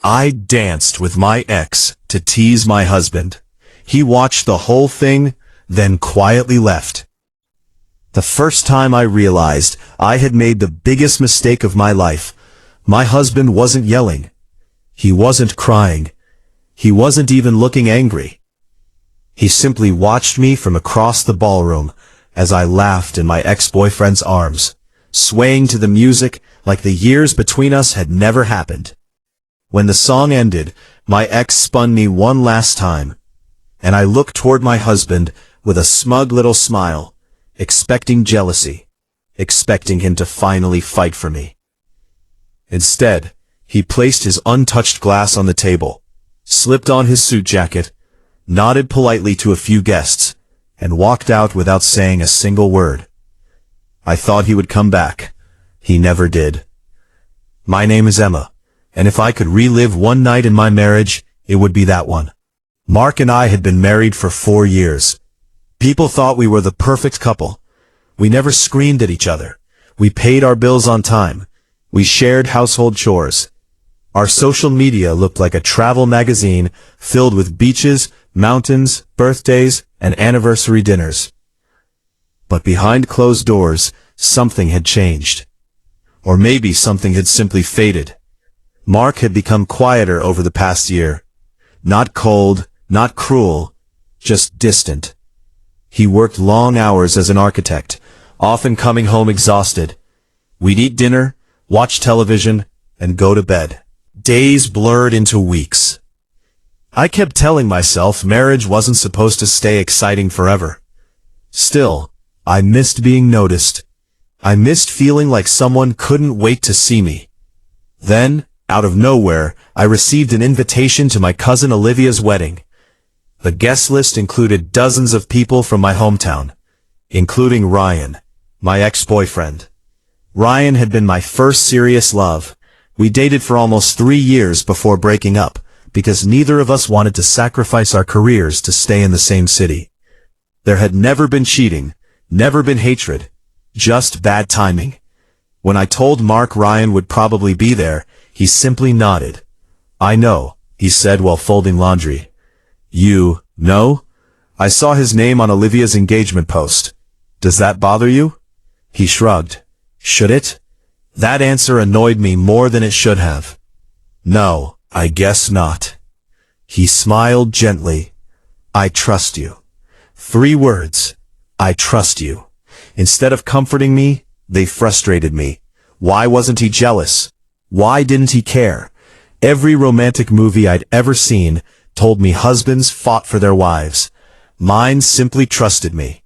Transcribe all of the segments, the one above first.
I danced with my ex to tease my husband. He watched the whole thing, then quietly left. The first time I realized I had made the biggest mistake of my life, my husband wasn't yelling. He wasn't crying. He wasn't even looking angry. He simply watched me from across the ballroom as I laughed in my ex-boyfriend's arms, swaying to the music like the years between us had never happened. When the song ended, my ex spun me one last time, and I looked toward my husband with a smug little smile, expecting jealousy, expecting him to finally fight for me. Instead, he placed his untouched glass on the table, slipped on his suit jacket, nodded politely to a few guests, and walked out without saying a single word. I thought he would come back. He never did. My name is Emma, and if I could relive one night in my marriage, it would be that one. Mark and I had been married for 4 years. People thought we were the perfect couple. We never screamed at each other. We paid our bills on time. We shared household chores. Our social media looked like a travel magazine filled with beaches, mountains, birthdays, and anniversary dinners. But behind closed doors, something had changed. Or maybe something had simply faded. Mark had become quieter over the past year. Not cold, not cruel, just distant. He worked long hours as an architect, often coming home exhausted. We'd eat dinner, watch television, and go to bed. Days blurred into weeks. I kept telling myself marriage wasn't supposed to stay exciting forever. Still, I missed being noticed. I missed feeling like someone couldn't wait to see me. Then, out of nowhere, I received an invitation to my cousin Olivia's wedding. The guest list included dozens of people from my hometown, including Ryan, my ex-boyfriend. Ryan had been my first serious love. We dated for almost 3 years before breaking up, because neither of us wanted to sacrifice our careers to stay in the same city. There had never been cheating, never been hatred, just bad timing. When I told Mark Ryan would probably be there, he simply nodded. "I know," he said while folding laundry. "You know? I saw his name on Olivia's engagement post. Does that bother you?" He shrugged. "Should it?" That answer annoyed me more than it should have. "No, I guess not." He smiled gently. "I trust you." 3 words. I trust you. Instead of comforting me, they frustrated me. Why wasn't he jealous? Why didn't he care? Every romantic movie I'd ever seen told me husbands fought for their wives. Mine simply trusted me.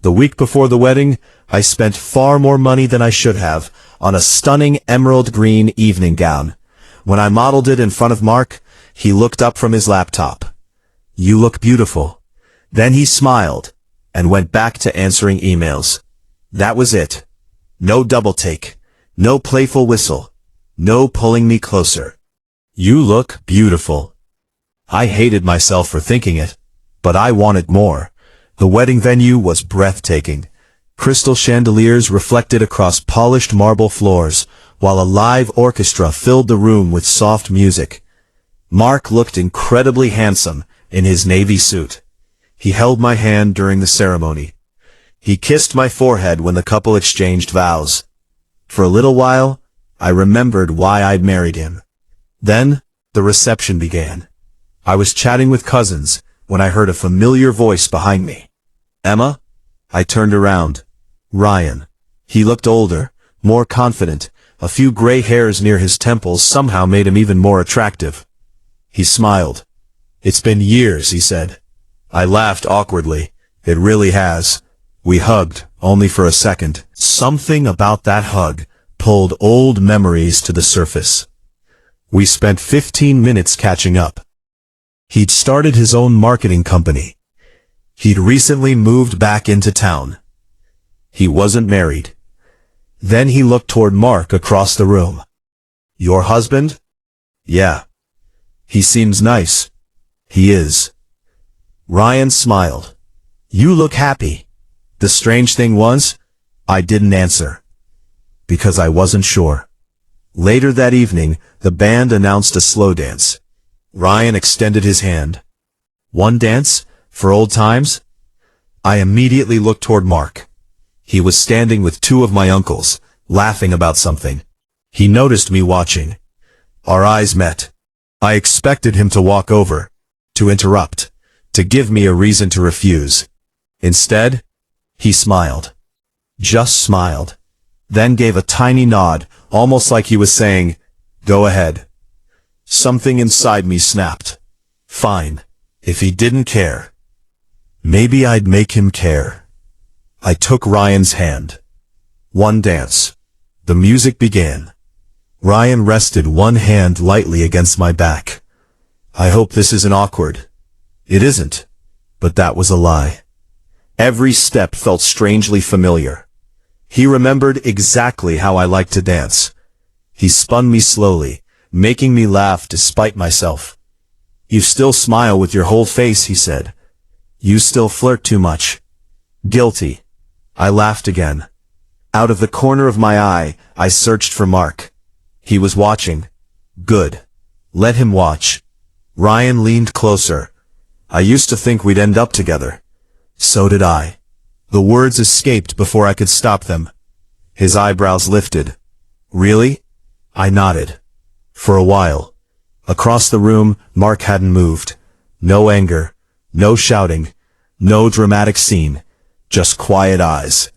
The week before the wedding, I spent far more money than I should have on a stunning emerald green evening gown. When I modeled it in front of Mark, he looked up from his laptop. "You look beautiful." Then he smiled and went back to answering emails. That was it. No double take. No playful whistle. No pulling me closer. "You look beautiful." I hated myself for thinking it, but I wanted more. The wedding venue was breathtaking. Crystal chandeliers reflected across polished marble floors, while a live orchestra filled the room with soft music. Mark looked incredibly handsome in his navy suit. He held my hand during the ceremony. He kissed my forehead when the couple exchanged vows. For a little while, I remembered why I'd married him. Then, the reception began. I was chatting with cousins when I heard a familiar voice behind me. "Emma?" I turned around. Ryan. He looked older, more confident. A few gray hairs near his temples somehow made him even more attractive. He smiled. "It's been years," he said. I laughed awkwardly. "It really has." We hugged, only for a second. Something about that hug pulled old memories to the surface. We spent 15 minutes catching up. He'd started his own marketing company. He'd recently moved back into town. He wasn't married. Then he looked toward Mark across the room. "Your husband?" "Yeah." "He seems nice." "He is." Ryan smiled. "You look happy." The strange thing was, I didn't answer. Because I wasn't sure. Later that evening, the band announced a slow dance. Ryan extended his hand. One dance? For old times? I immediately looked toward Mark. He was standing with two of my uncles, laughing about something. He noticed me watching. Our eyes met. I expected him to walk over, to interrupt, to give me a reason to refuse. Instead, he smiled. Just smiled. Then gave a tiny nod, almost like he was saying, "Go ahead." Something inside me snapped. Fine. If he didn't care, maybe I'd make him care. I took Ryan's hand. One dance. The music began. Ryan rested one hand lightly against my back. I hope this isn't awkward. It isn't. But that was a lie. Every step felt strangely familiar. He remembered exactly how I liked to dance. He spun me slowly, making me laugh despite myself. "You still smile with your whole face," he said. "You still flirt too much." Guilty. I laughed again. Out of the corner of my eye, I searched for Mark. He was watching. Good. Let him watch. Ryan leaned closer. "I used to think we'd end up together." So did I. The words escaped before I could stop them. His eyebrows lifted. "Really?" I nodded. For a while. Across the room, Mark hadn't moved. No anger, no shouting, no dramatic scene, just quiet eyes.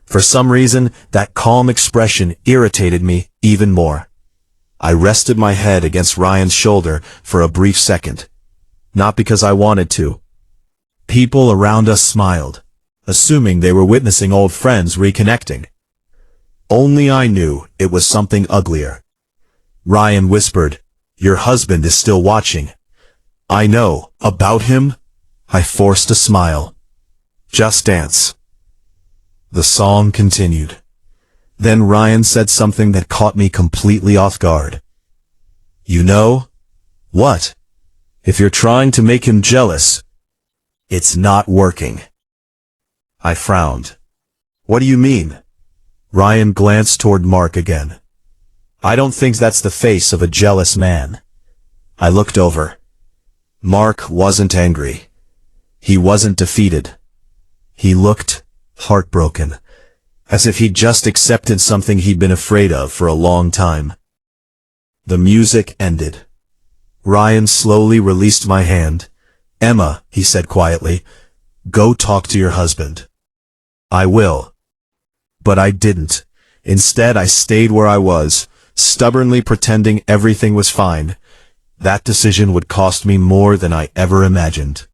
For some reason, that calm expression irritated me even more. I rested my head against Ryan's shoulder for a brief second. Not because I wanted to. People around us smiled, assuming they were witnessing old friends reconnecting. Only I knew it was something uglier. Ryan whispered, "Your husband is still watching." "I know. About him?" I forced a smile. "Just dance." The song continued. Then Ryan said something that caught me completely off guard. "You know?" "What?" "If you're trying to make him jealous, it's not working." I frowned. "What do you mean?" Ryan glanced toward Mark again. "I don't think that's the face of a jealous man." I looked over. Mark wasn't angry. He wasn't defeated. He looked heartbroken, as if he'd just accepted something he'd been afraid of for a long time. The music ended. Ryan slowly released my hand. "Emma," he said quietly, "go talk to your husband." "I will." But I didn't. Instead, I stayed where I was, stubbornly pretending everything was fine. That decision would cost me more than I ever imagined.